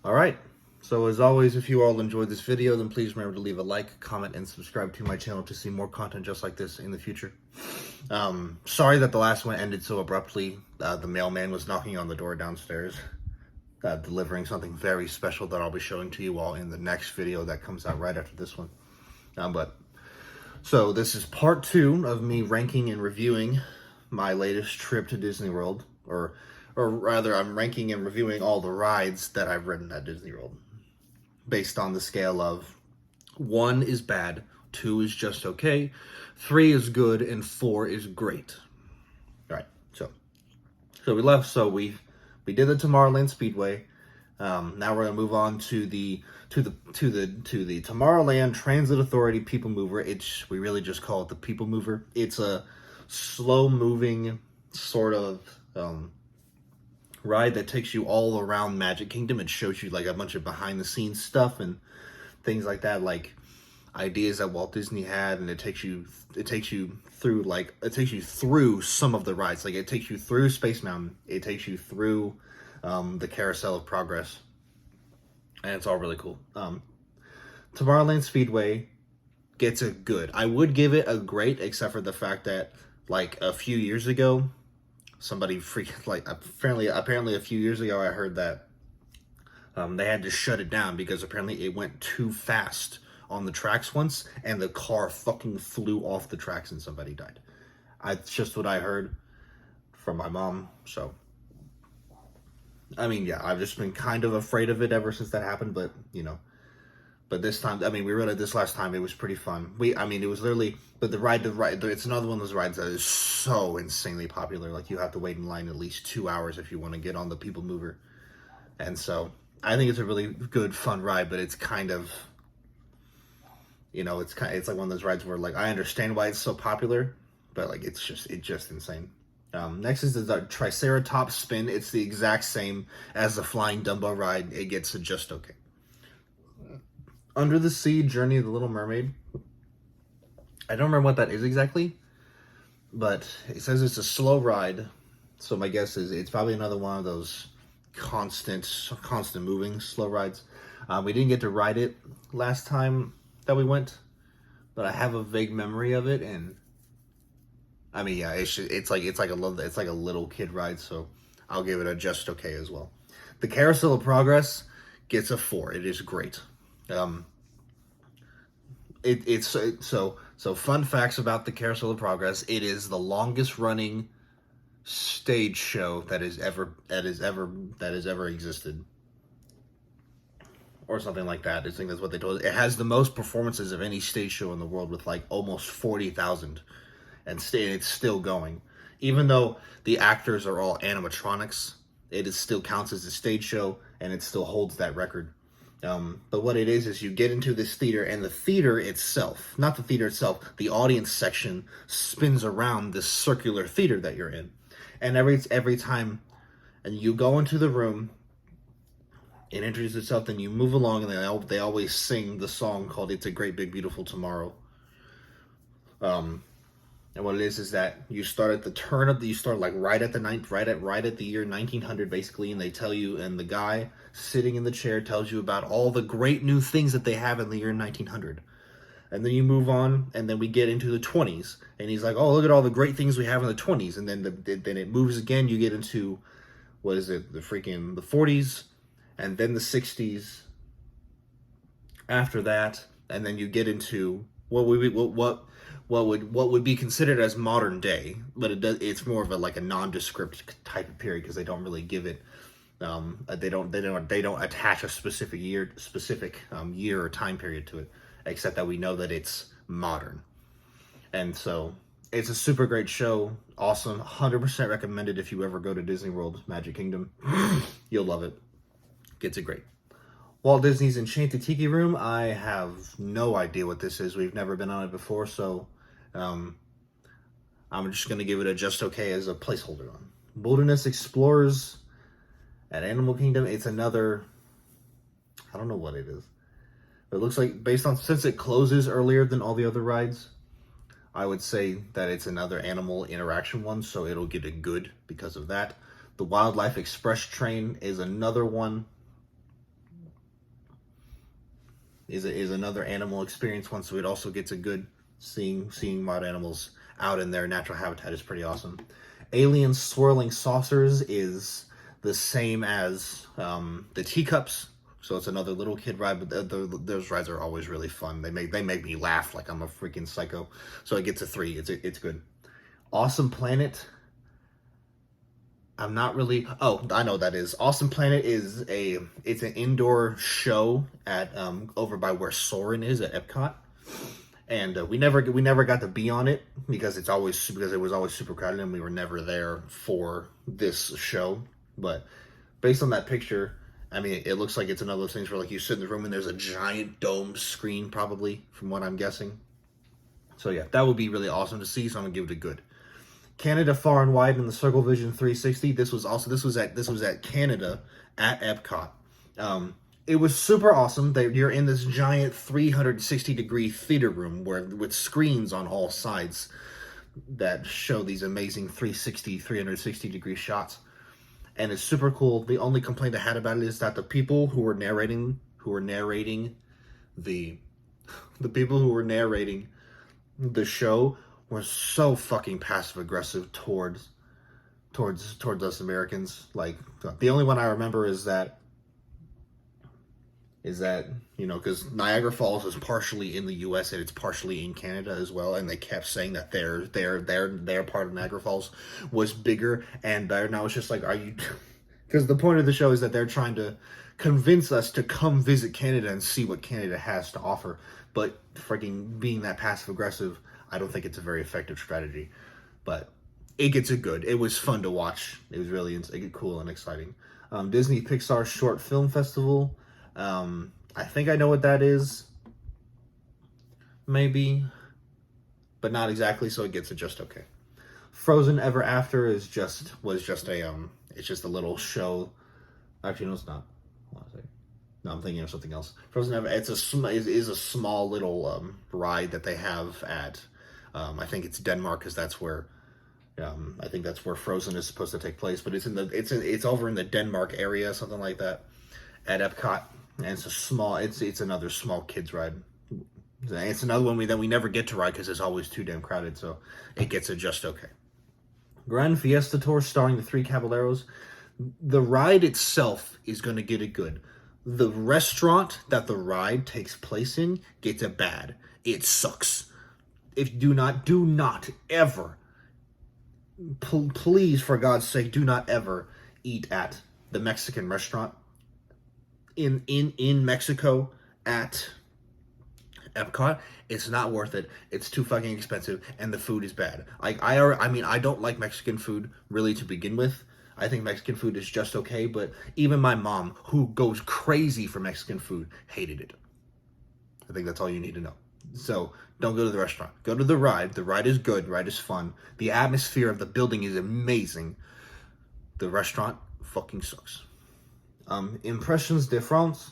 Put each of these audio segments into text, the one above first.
Alright, so as always, if you all enjoyed this video, then please remember to leave a like, comment, and subscribe to my channel to see more content just like this in the future. Sorry that the last one ended so abruptly. The mailman was knocking on the door downstairs, delivering something very special that I'll be showing to you all in the next video that comes out right after this one. So this is part 2 of me ranking and reviewing my latest trip to Disney World, or rather, I'm ranking and reviewing all the rides that I've ridden at Disney World, based on the scale of 1 is bad, 2 is just okay, 3 is good, and 4 is great. All right, so we left. So we did the Tomorrowland Speedway. Now we're gonna move on to the Tomorrowland Transit Authority People Mover. We really just call it the People Mover. It's a slow moving sort of ride that takes you all around Magic Kingdom. It shows you like a bunch of behind the scenes stuff and things like that, like ideas that Walt Disney had, and it takes you through some of the rides. Like it takes you through Space Mountain, it takes you through the Carousel of Progress, and it's all really cool. Tomorrowland Speedway gets a good. I would give it a great, except for the fact that like a few years ago, somebody apparently a few years ago I heard that they had to shut it down because apparently it went too fast on the tracks once and the car fucking flew off the tracks and somebody died. It's just what I heard from my mom. So I mean, yeah, I've just been kind of afraid of it ever since that happened, but you know. But this time, I mean, we rode it this last time. It was pretty fun. It was literally, but the ride, it's another one of those rides that is so insanely popular. Like, you have to wait in line at least 2 hours if you want to get on the People Mover. And so, I think it's a really good, fun ride, but it's kind of, you know, it's like one of those rides where, like, I understand why it's so popular, but, like, it's just insane. Next is the Triceratops Spin. It's the exact same as the Flying Dumbo ride. It gets a just okay. Under the Sea Journey of the Little Mermaid. I don't remember what that is exactly, but it says it's a slow ride. So my guess is it's probably another one of those constant moving slow rides. We didn't get to ride it last time that we went, but I have a vague memory of it, and I mean, yeah, it's like a little kid ride, so I'll give it a just okay as well. The Carousel of Progress gets a 4. It is great. So fun facts about the Carousel of Progress. It is the longest running stage show that has ever existed, or something like that. I think that's what they told us. It has the most performances of any stage show in the world, with like almost 40,000, and it's still going. Even though the actors are all animatronics, it still counts as a stage show, and it still holds that record. But what it is you get into this theater, and the theater itself, not the theater itself, the audience section spins around this circular theater that you're in. And every time, and you go into the room, it introduces itself, then you move along, and they always sing the song called "It's a Great Big Beautiful Tomorrow." And what it is that you start at the turn of you start like right at the year 1900 basically, and they tell you, and the guy sitting in the chair tells you about all the great new things that they have in the year 1900. And then you move on, and then we get into the 20s, and he's like, "Oh, look at all the great things we have in the 20s." And then then it moves again. You get into the 40s, and then the 60s. After that, and then you get into what would be considered as modern day, but it's more of a nondescript type of period, because they don't really give it. They don't attach a specific year or time period to it, except that we know that it's modern. And so it's a super great show. Awesome. 100% recommended if you ever go to Disney World Magic Kingdom. You'll love it. Gets it great. Walt Disney's Enchanted Tiki Room. I have no idea what this is. We've never been on it before, so I'm just going to give it a just okay as a placeholder on. Wilderness Explorers at Animal Kingdom. It's another, I don't know what it is. It looks like, since it closes earlier than all the other rides, I would say that it's another animal interaction one, so it'll get a good because of that. The Wildlife Express train is another one is another animal experience one, so it also gets a good seeing wild animals out in their natural habitat is pretty awesome. Alien Swirling Saucers is the same as the Teacups, so it's another little kid ride. But those rides are always really fun. They make me laugh like I'm a freaking psycho. So it gets a 3. It's good. Awesome Planet. I'm not really. Oh, I know what that is. Awesome Planet it's an indoor show at over by where Soaring is at Epcot, and we never got to be on it because it was always super crowded and we were never there for this show. But based on that picture, I mean, it looks like it's another of those things where like you sit in the room and there's a giant dome screen probably, from what I'm guessing. So yeah, that would be really awesome to see. So I'm gonna give it a good. Canada Far and Wide in the Circle Vision 360. This was at Canada at Epcot. It was super awesome. You're in this giant 360-degree theater room with screens on all sides that show these amazing 360-degree shots, and it's super cool. The only complaint I had about it is that the people who were narrating the show were so fucking passive aggressive towards us Americans. Like, the only one I remember is that because Niagara Falls is partially in the U.S. and it's partially in Canada as well, and they kept saying that their part of Niagara Falls was bigger, and now it's just like, are you? Because the point of the show is that they're trying to convince us to come visit Canada and see what Canada has to offer, but freaking being that passive aggressive, I don't think it's a very effective strategy. But it gets a good. It was fun to watch. It was really cool and exciting. Disney Pixar Short Film Festival. I think I know what that is. Maybe. But not exactly, so it gets a just okay. Frozen Ever After was just a little show. Actually, no, it's not. No, I'm thinking of something else. Frozen Ever, is a small little ride that they have at, I think it's Denmark, because that's where, I think that's where Frozen is supposed to take place. But it's over in the Denmark area, something like that, at Epcot, and it's another small kids ride. It's another one that we never get to ride because it's always too damn crowded. So it gets a just okay. Grand Fiesta Tour starring the Three Caballeros. The ride itself is going to get a good. The restaurant that the ride takes place in gets a bad. It sucks. Do not ever, please, for God's sake, do not ever eat at the Mexican restaurant in Mexico at Epcot. It's not worth it. It's too fucking expensive, and the food is bad. I don't like Mexican food really to begin with. I think Mexican food is just okay, but even my mom, who goes crazy for Mexican food, hated it. I think that's all you need to know. So don't go to the restaurant. Go to the ride. The ride is good. The ride is fun. The atmosphere of the building is amazing. The restaurant fucking sucks. Impressions de France.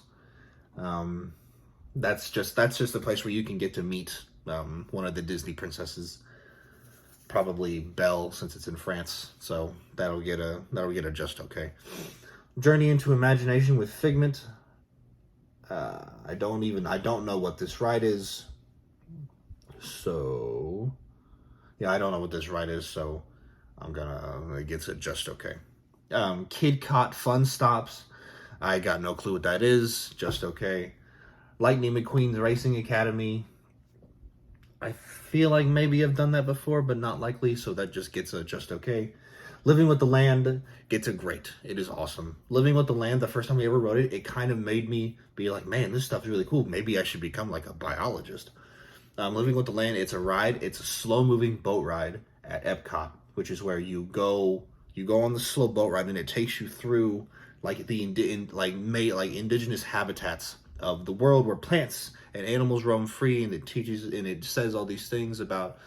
That's just a place where you can get to meet one of the Disney princesses. Probably Belle, since it's in France, so that'll get a just okay. Journey into Imagination with Figment. I don't know what this ride is. So yeah, I don't know what this ride is, so it gets a just okay. Kid Cot Fun Stops. I got no clue what that is. Just okay. Lightning McQueen's Racing Academy. I feel like maybe I've done that before, but not likely, so that just gets a just okay. Living with the Land gets a great. It is awesome. Living with the Land, the first time we ever rode it, it kind of made me be like, man, this stuff is really cool. Maybe I should become like a biologist. Living with the Land, it's a ride. It's a slow-moving boat ride at Epcot, which is where you go on the slow boat ride, and it takes you through like the indigenous habitats of the world where plants and animals roam free, and it says all these things about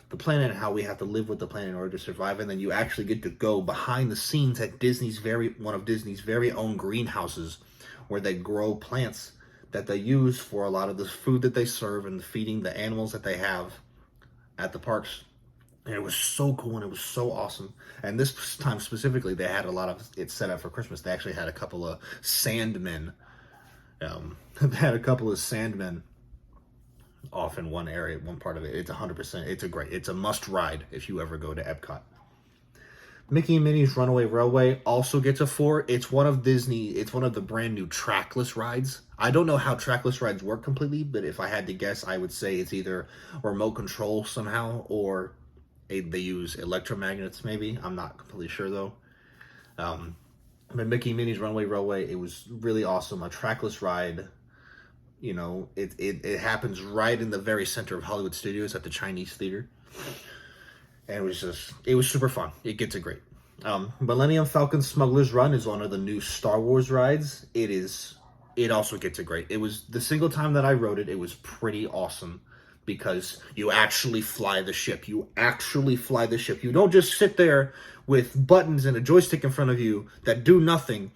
the planet and how we have to live with the planet in order to survive. And then you actually get to go behind the scenes at one of Disney's very own greenhouses, where they grow plants that they use for a lot of the food that they serve and feeding the animals that they have at the parks. And it was so cool, and it was so awesome. And this time specifically, they had a lot of it set up for Christmas. They actually had a couple of Sandmen They had a couple of Sandmen off in one area, one part of it. It's 100%. It's a must ride if you ever go to Epcot. Mickey and Minnie's Runaway Railway also gets a 4. It's one of the brand new trackless rides. I don't know how trackless rides work completely, but if I had to guess, I would say it's either remote control somehow, or they use electromagnets maybe. I'm not completely sure though. But Mickey and Minnie's Runaway Railway, it was really awesome. A trackless ride. You know, it happens right in the very center of Hollywood Studios at the Chinese Theater. And it was super fun. It gets a great. Millennium Falcon Smugglers Run is one of the new Star Wars rides. It also gets a great. It was the single time that I rode it, it was pretty awesome because you actually fly the ship. You actually fly the ship. You don't just sit there with buttons and a joystick in front of you that do nothing.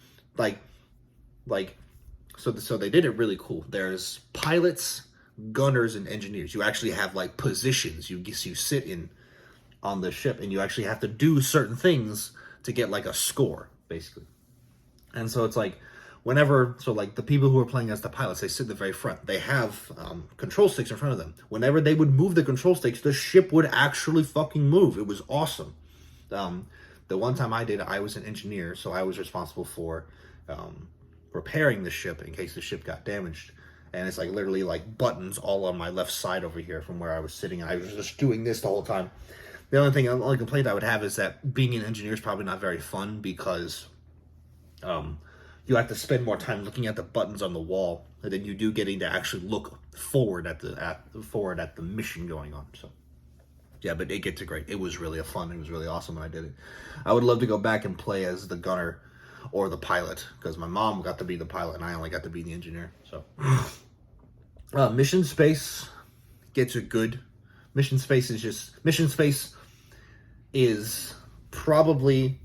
So they did it really cool. There's pilots, gunners, and engineers. You actually have like positions you sit in on the ship, and you actually have to do certain things to get like a score, basically. And so it's like the people who are playing as the pilots, they sit in the very front. They have control sticks in front of them. Whenever they would move the control sticks, the ship would actually fucking move. It was awesome. The one time I did, I was an engineer, so I was responsible for repairing the ship in case the ship got damaged. And it's like literally like buttons all on my left side over here from where I was sitting. I was just doing this the whole time. The only complaint I would have is that being an engineer is probably not very fun because you have to spend more time looking at the buttons on the wall than you do getting to actually look forward at the mission going on. So yeah, but it gets great. It was really fun. It was really awesome when I did it. I would love to go back and play as the gunner or the pilot because my mom got to be the pilot and I only got to be the engineer. So Mission Space gets a good. Mission Space is probably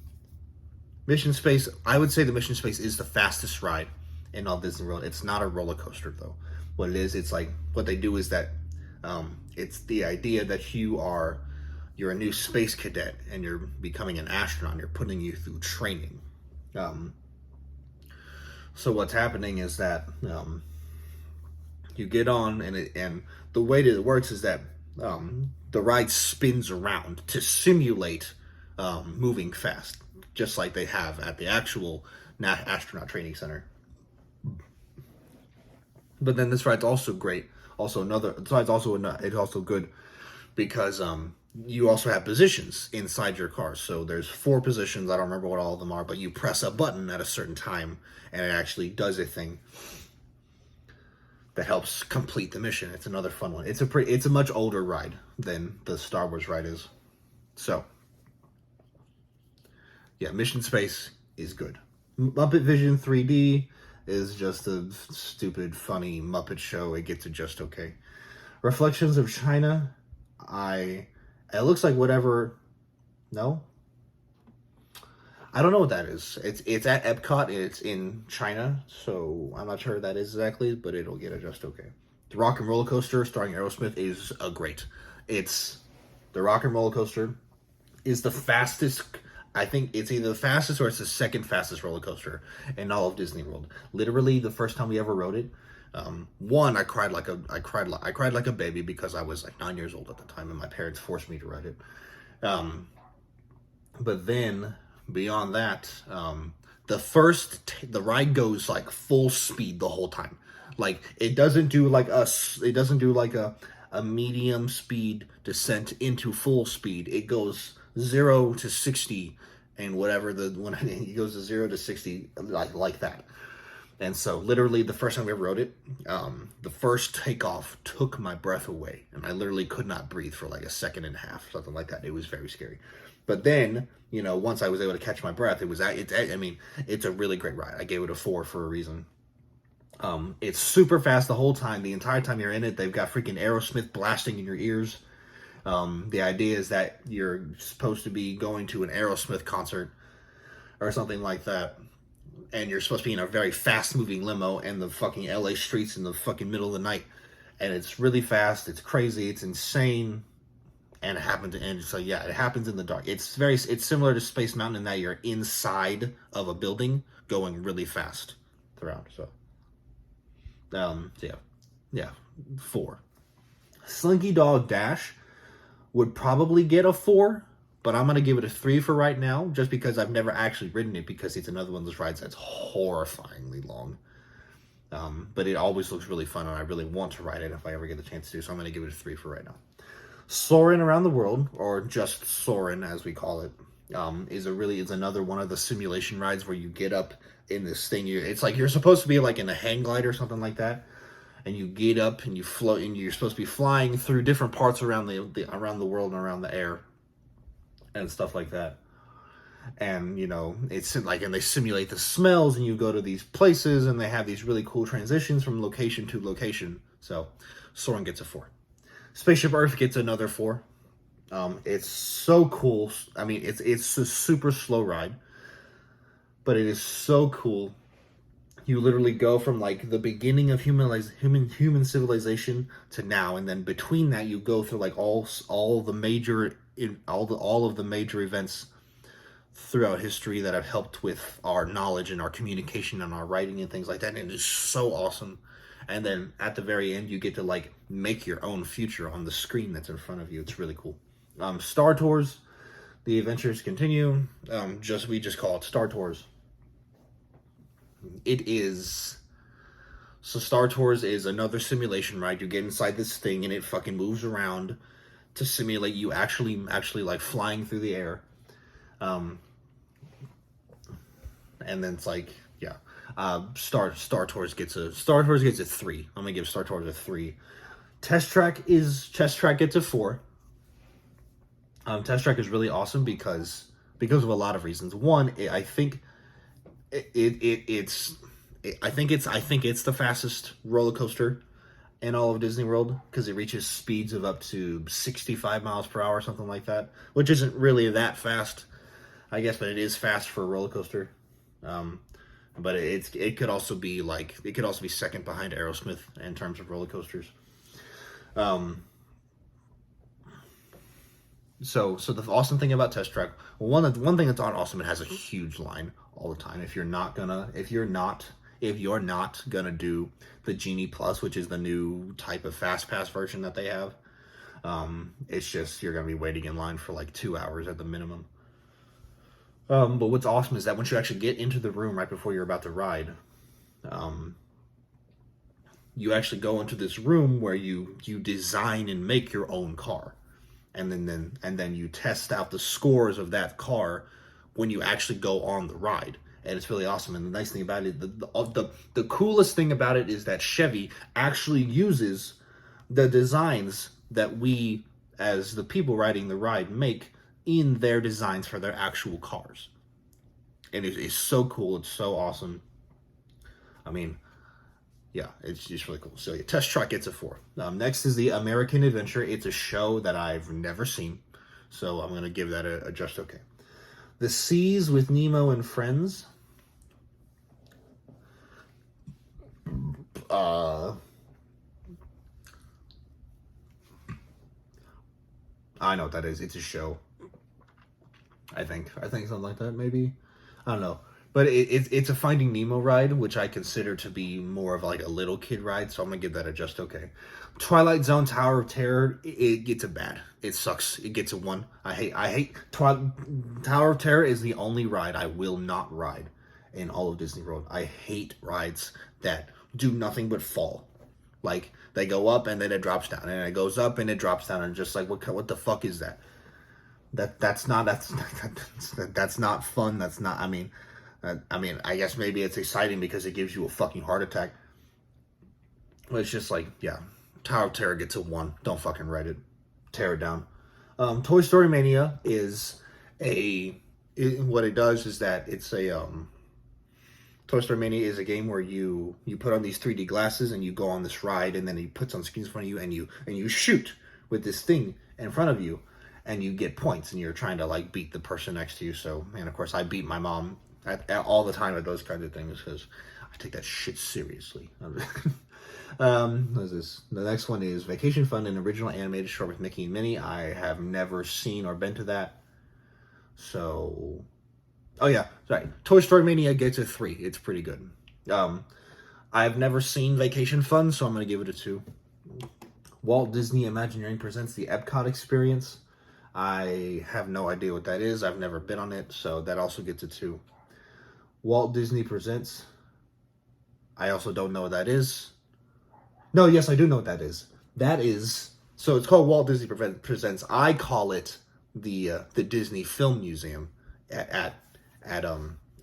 Mission Space. I would say the Mission Space is the fastest ride in all Disney World. It's not a roller coaster though. What it is, it's like what they do is that it's the idea that you're a new space cadet and you're becoming an astronaut. You're putting you through training. So what's happening is that you get on and the way that it works is that the ride spins around to simulate moving fast, just like they have at the actual astronaut training center. But then this ride's also great. It's also good because you also have positions inside your car. So there's 4 positions. I don't remember what all of them are, but you press a button at a certain time and it actually does a thing that helps complete the mission. It's another fun one. It's a much older ride than the Star Wars ride is. So yeah, Mission Space is good. Muppet Vision 3D is just a stupid, funny Muppet show. It gets it just okay. Reflections of China, it looks like whatever. No, I don't know what that is. It's at Epcot. It's in China, so I'm not sure what that is exactly, but it'll get it just okay. The Rock and Roller Coaster starring Aerosmith is great. The Rock and Roller Coaster is the fastest. I think it's either the fastest or it's the second fastest roller coaster in all of Disney World. Literally, the first time we ever rode it, I cried like a baby because I was like 9 years old at the time, and my parents forced me to ride it. But then beyond that, the ride goes like full speed the whole time. Like it doesn't do like a medium speed descent into full speed. It goes 0 to 60 and whatever when it goes to 0 to 60 like that. And so literally the first time we ever rode it, the first takeoff took my breath away and I literally could not breathe for like a second and a half, something like that. It was very scary. But then, once I was able to catch my breath, it's a really great ride. I gave it a 4 for a reason. It's super fast the whole time. The entire time you're in it, they've got freaking Aerosmith blasting in your ears. The idea is that you're supposed to be going to an Aerosmith concert or something like that. And you're supposed to be in a very fast-moving limo in the fucking LA streets in the fucking middle of the night. And it's really fast. It's crazy. It's insane. And it happens. And so, yeah, it happens in the dark. It's similar to Space Mountain in that you're inside of a building going really fast throughout. So, So yeah, 4. Slinky Dog Dash would probably get a 4, but I'm gonna give it a 3 for right now, just because I've never actually ridden it, because it's another one of those rides that's horrifyingly long. But it always looks really fun, and I really want to ride it if I ever get the chance to, so I'm going to give it a 3 for right now. Soaring Around the World, or just Soaring as we call it, is another one of the simulation rides where you get up in this thing. It's like you're supposed to be like in a hang glide or something like that, and you get up and you float, and you're supposed to be flying through different parts around around the world and around the air and stuff like that. And it's like, and they simulate the smells, and you go to these places, and they have these really cool transitions from location to location. So Soaring gets a 4. Spaceship Earth gets another 4. It's so cool. I mean, it's a super slow ride, but it is so cool. You literally go from like the beginning of human civilization to now, and then between that you go through like all of the major events throughout history that have helped with our knowledge and our communication and our writing and things like that. And it is so awesome. And then at the very end, you get to like make your own future on the screen that's in front of you. It's really cool. Star Tours, the adventures continue. We just call it Star Tours. Star Tours is another simulation ride. You get inside this thing, and it fucking moves around to simulate you actually like flying through the air. And then it's like, yeah, Star Tours gets a 3. I'm gonna give Star Tours a 3. Test Track gets a 4. Test Track is really awesome because of a lot of reasons. One, I think it's the fastest roller coaster in all of Disney World, because it reaches speeds of up to 65 miles per hour, something like that, which isn't really that fast, I guess, but it is fast for a roller coaster. But it could also be second behind Aerosmith in terms of roller coasters. So the awesome thing about Test Track, one thing that's not awesome, it has a huge line all the time. If you're not gonna do the Genie Plus, which is the new type of Fast Pass version that they have, it's just, you're gonna be waiting in line for like 2 hours at the minimum. But what's awesome is that once you actually get into the room right before you're about to ride, you actually go into this room where you design and make your own car, and then you test out the scores of that car when you actually go on the ride. And it's really awesome. And the nice thing about it, the coolest thing about it is that Chevy actually uses the designs that we, as the people riding the ride, make in their designs for their actual cars. And it's so cool. It's so awesome. I mean, yeah, it's just really cool. So yeah, Test Track gets a 4. Next is the American Adventure. It's a show that I've never seen, so I'm going to give that a just okay. The Seas with Nemo and Friends. I know what that is. It's a show. I think something like that, maybe. I don't know. But it's a Finding Nemo ride, which I consider to be more of like a little kid ride, so I'm going to give that a just okay. Twilight Zone Tower of Terror, it gets a bad. It sucks. It gets a 1. I hate Tower of Terror is the only ride I will not ride in all of Disney World. I hate rides that do nothing but fall. Like, they go up and then it drops down, and it goes up and it drops down, and just like, what the fuck is that? That's not fun. That's not, I mean, I guess maybe it's exciting because it gives you a fucking heart attack. But it's just like, yeah, Tower of Terror gets a 1. Don't fucking ride it. Tear it down. Toy Story Mania is what it does is that it's a, Toy Story Mania is a game where you put on these 3D glasses and you go on this ride, and then he puts on screens in front of you, and you shoot with this thing in front of you, and you get points, and you're trying to like beat the person next to you. So, and of course I beat my mom all the time at those kinds of things because I take that shit seriously. What is this? The next one is Vacation Fun, an original animated short with Mickey and Minnie. I have never seen or been to that. So, oh yeah, sorry. Toy Story Mania gets a 3. It's pretty good. I've never seen Vacation Fun, so I'm going to give it a 2. Walt Disney Imagineering presents the Epcot experience. I have no idea what that is. I've never been on it, so that also gets a 2. Walt Disney presents. I also don't know what that is. No, yes, I do know what that is. That is, so it's called Walt Disney Presents. I call it the Disney Film Museum at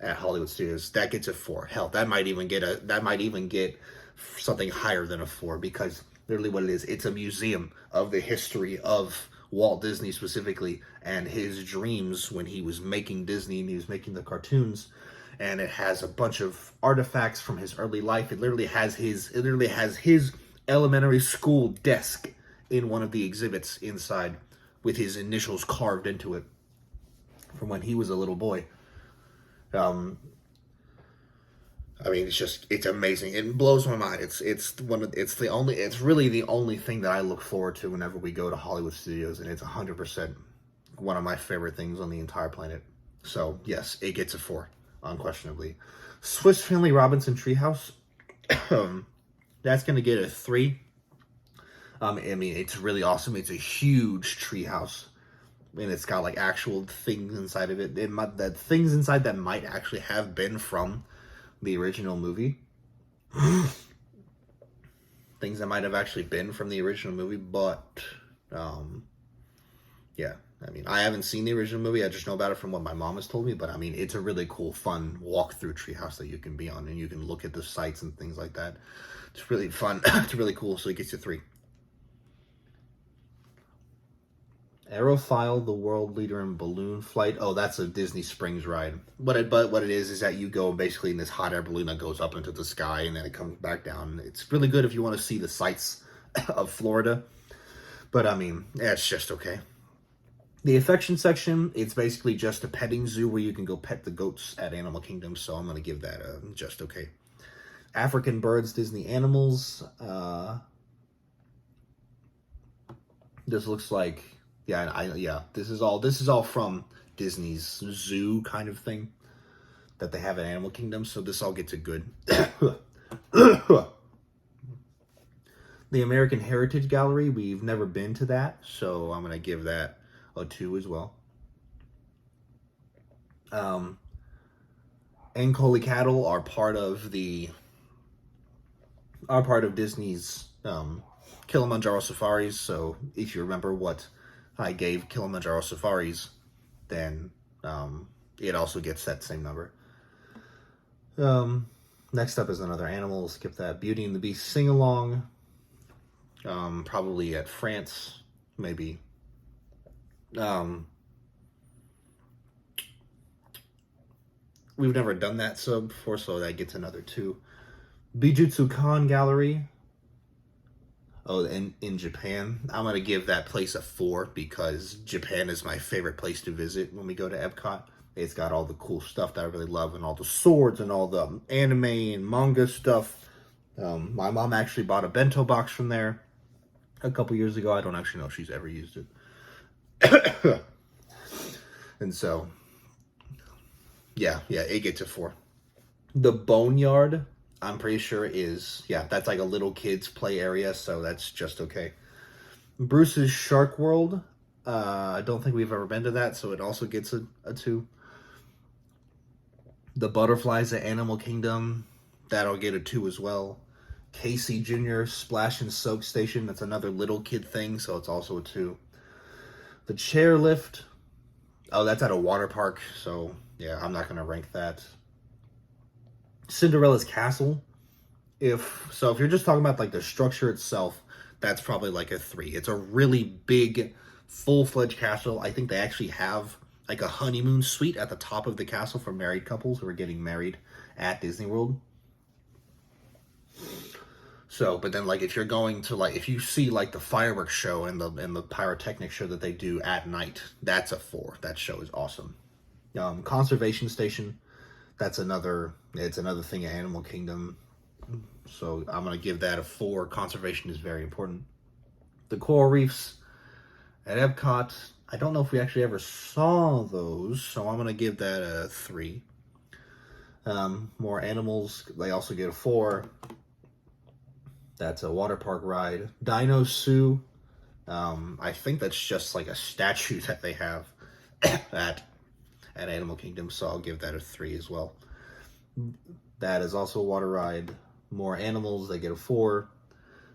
Hollywood Studios. That gets a 4. Hell, that might even get something higher than a 4, because literally what it is, it's a museum of the history of Walt Disney specifically and his dreams when he was making Disney and he was making the cartoons. And it has a bunch of artifacts from his early life. It literally has his elementary school desk in one of the exhibits inside, with his initials carved into it from when he was a little boy. I mean, it's amazing. It blows my mind. It's really the only thing that I look forward to whenever we go to Hollywood Studios, and it's 100% one of my favorite things on the entire planet. So yes, it gets a 4. Unquestionably. Swiss Family Robinson Treehouse, that's going to get a 3. I mean, it's really awesome. It's a huge treehouse, and it's got like actual things inside of it. That things inside that might actually have been from the original movie. Things that might have actually been from the original movie, but yeah. I mean, I haven't seen the original movie. I just know about it from what my mom has told me. But I mean, it's a really cool, fun walk-through treehouse that you can be on, and you can look at the sights and things like that. It's really fun. It's really cool. So it gets you 3. Aerophile, the world leader in balloon flight. Oh, that's a Disney Springs ride. What it is that you go basically in this hot air balloon that goes up into the sky and then it comes back down. It's really good if you want to see the sights of Florida. But I mean, yeah, it's just okay. The affection section, it's basically just a petting zoo where you can go pet the goats at Animal Kingdom, so I'm going to give that a just okay. African Birds, Disney Animals. This looks like, this is all from Disney's zoo kind of thing that they have at Animal Kingdom, so this all gets a good. The American Heritage Gallery, we've never been to that, so I'm going to give that a 2 as well. Ankoli cattle are part of Disney's Kilimanjaro safaris. So if you remember what I gave Kilimanjaro safaris, then it also gets that same number. Next up is another animal. We'll skip that. Beauty and the Beast sing along. Probably at France, maybe. We've never done that sub before, so that gets another 2. Bijutsu Kan Gallery. Oh, in Japan, I'm gonna give that place a 4 because Japan is my favorite place to visit when we go to Epcot. It's got all the cool stuff that I really love, and all the swords and all the anime and manga stuff. My mom actually bought a bento box from there a couple years ago. I don't actually know if she's ever used it. And so, yeah, it gets a 4. The Boneyard, I'm pretty sure that's like a little kid's play area, so that's just okay. Bruce's Shark World, I don't think we've ever been to that, so it also gets a 2. The Butterflies at Animal Kingdom, that'll get a 2 as well. Casey Jr. Splash and Soak Station, that's another little kid thing, so it's also a 2. The Chairlift, oh, that's at a water park, so yeah, I'm not going to rank that. Cinderella's Castle, if you're just talking about like the structure itself, that's probably like a 3. It's a really big, full-fledged castle. I think they actually have like a honeymoon suite at the top of the castle for married couples who are getting married at Disney World. So, but then like if you're going to if you see like the fireworks show and the pyrotechnic show that they do at night, that's a 4. That show is awesome. Conservation Station, it's another thing at Animal Kingdom. So I'm going to give that a 4. Conservation is very important. The Coral Reefs at Epcot, I don't know if we actually ever saw those, so I'm going to give that a 3. More animals, they also get a 4. That's a water park ride. Dino Sue. I think that's just like a statue that they have at Animal Kingdom, so I'll give that a 3 as well. That is also a water ride. More animals, they get a 4.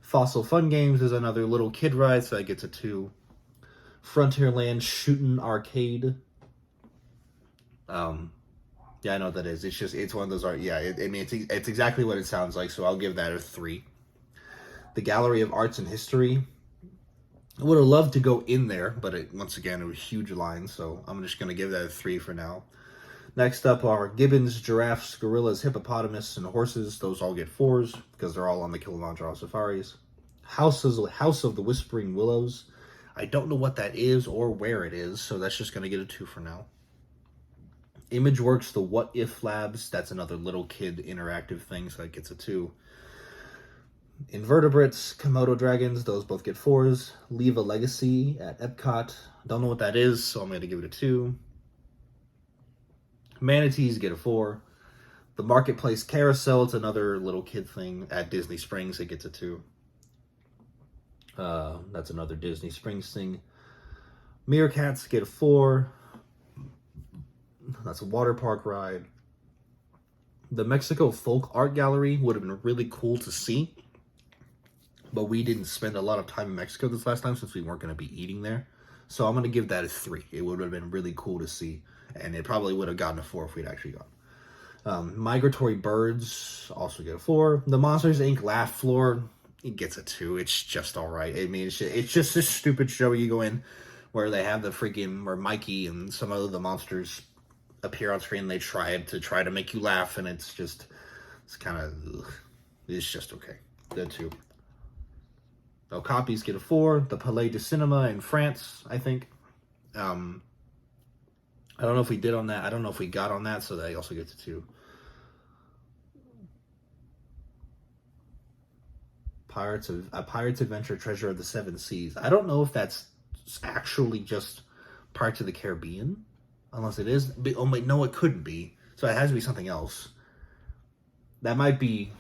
Fossil Fun Games is another little kid ride, so that gets a 2. Frontierland Shootin' Arcade. Yeah, I know what that is. It's one of those art. Yeah, it's exactly what it sounds like, so I'll give that a 3. The Gallery of Arts and History. I would have loved to go in there, but once again, it was a huge line, so I'm just going to give that a 3 for now. Next up are gibbons, giraffes, gorillas, hippopotamus, and horses. Those all get 4s because they're all on the Kilimanjaro safaris. House of the Whispering Willows. I don't know what that is or where it is, so that's just going to get a 2 for now. ImageWorks, the What If Labs. That's another little kid interactive thing, so that gets a 2. Invertebrates, Komodo dragons, those both get 4s. Leave a Legacy at Epcot. Don't know what that is, so I'm going to give it a 2. Manatees get a 4. The Marketplace Carousel, it's another little kid thing at Disney Springs. It gets a 2. That's another Disney Springs thing. Meerkats get a 4. That's a water park ride. The Mexico Folk Art Gallery would have been really cool to see, but we didn't spend a lot of time in Mexico this last time since we weren't going to be eating there. So I'm going to give that a 3. It would have been really cool to see, and it probably would have gotten a 4 if we'd actually gone. Migratory Birds also get a 4. The Monsters, Inc. Laugh Floor, it gets a 2. It's just all right. I mean, it's just this stupid show you go in where they have where Mikey and some of the monsters appear on screen. They try to make you laugh, and it's just okay. Good too. No Copies get a 4. The Palais de Cinema in France, I think. I don't know if we did on that. I don't know if we got on that, so that also gets a 2. Pirates Adventure Treasure of the Seven Seas. I don't know if that's actually just Pirates of the Caribbean, unless it is. Oh wait, no, it couldn't be. So it has to be something else. That might be.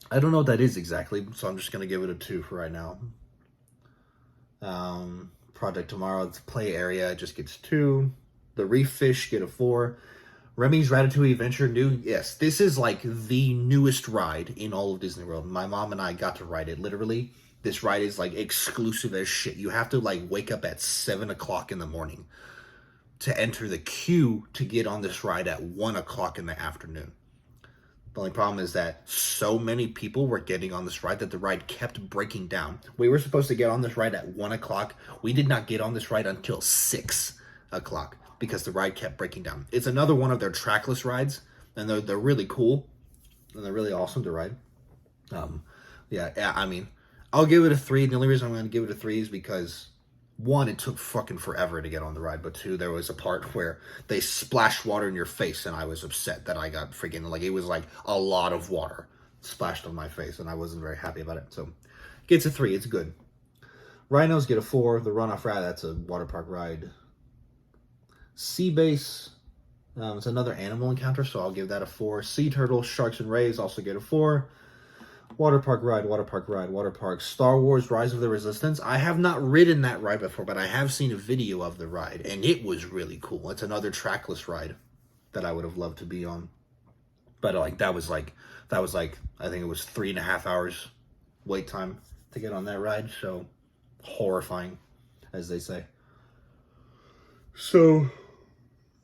I don't know what that is exactly, so I'm just going to give it a 2 for right now. Project Tomorrow's Play Area just gets 2. The Reef Fish get a 4. Remy's Ratatouille Adventure new. Yes, this is like the newest ride in all of Disney World. My mom and I got to ride it, literally. This ride is like exclusive as shit. You have to like wake up at 7 o'clock in the morning to enter the queue to get on this ride at 1 o'clock in the afternoon. The only problem is that so many people were getting on this ride that the ride kept breaking down. We were supposed to get on this ride at 1 o'clock. We did not get on this ride until 6 o'clock because the ride kept breaking down. It's another one of their trackless rides, and they're really cool, and they're really awesome to ride. I mean, I'll give it a 3. The only reason I'm going to give it a 3 is because, 1, it took fucking forever to get on the ride, but 2, there was a part where they splashed water in your face, and I was upset that I got freaking, like, it was like a lot of water splashed on my face, and I wasn't very happy about it. So, gets a 3. It's good. Rhinos get a 4. The Runoff Rat, that's a water park ride. Sea Base, it's another animal encounter, so I'll give that a 4. Sea Turtles, Sharks and Rays also get a 4. Water park ride, water park ride, water park. Star Wars Rise of the Resistance. I have not ridden that ride before, but I have seen a video of the ride, and it was really cool. It's another trackless ride that I would have loved to be on. But that was like I think it was 3.5 hours wait time to get on that ride, so horrifying, as they say. So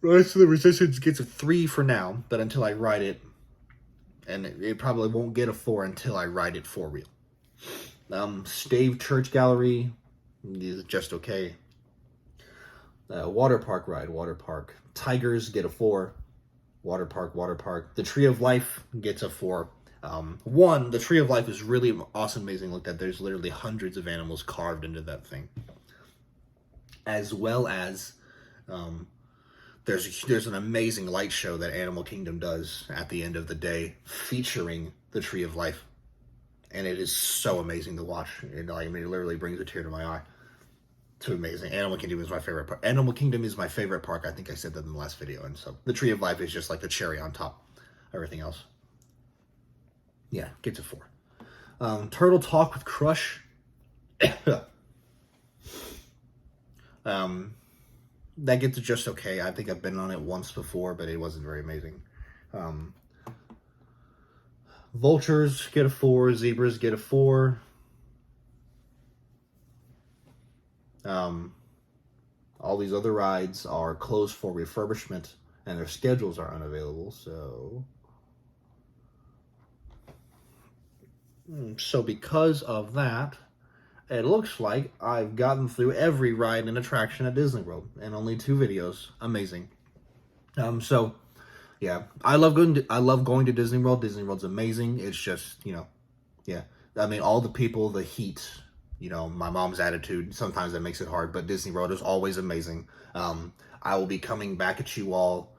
Rise of the Resistance gets a 3 for now, but until I ride it, and it probably won't get a 4 until I ride it for real. Stave Church Gallery is just okay. Water park ride, water park. Tigers get a 4. Water park, water park. The Tree of Life gets a 4. The Tree of Life is really awesome, amazing. Look at, there's literally hundreds of animals carved into that thing. As well as, there's an amazing light show that Animal Kingdom does at the end of the day featuring the Tree of Life. And it is so amazing to watch. It literally brings a tear to my eye. It's amazing. Animal Kingdom is my favorite park. Animal Kingdom is my favorite park. I think I said that in the last video. And so the Tree of Life is just like the cherry on top of everything else. Yeah, gets a 4. Turtle Talk with Crush. That gets just okay. I think I've been on it once before, but it wasn't very amazing. Vultures get a 4. Zebras get a 4. All these other rides are closed for refurbishment, and their schedules are unavailable, so because of that, it looks like I've gotten through every ride and attraction at Disney World in only 2 videos. Amazing. So yeah, I love going to Disney World. Disney World's amazing. It's just, yeah. I mean, all the people, the heat, my mom's attitude, sometimes that makes it hard, but Disney World is always amazing. I will be coming back at you all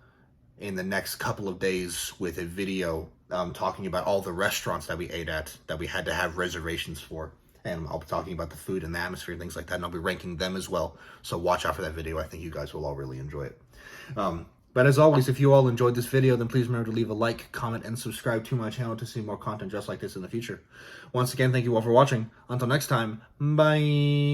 in the next couple of days with a video talking about all the restaurants that we ate at, that we had to have reservations for. And I'll be talking about the food and the atmosphere and things like that, and I'll be ranking them as well. So watch out for that video. I think you guys will all really enjoy it. But as always, if you all enjoyed this video, then please remember to leave a like, comment, and subscribe to my channel to see more content just like this in the future. Once again, thank you all for watching. Until next time, bye!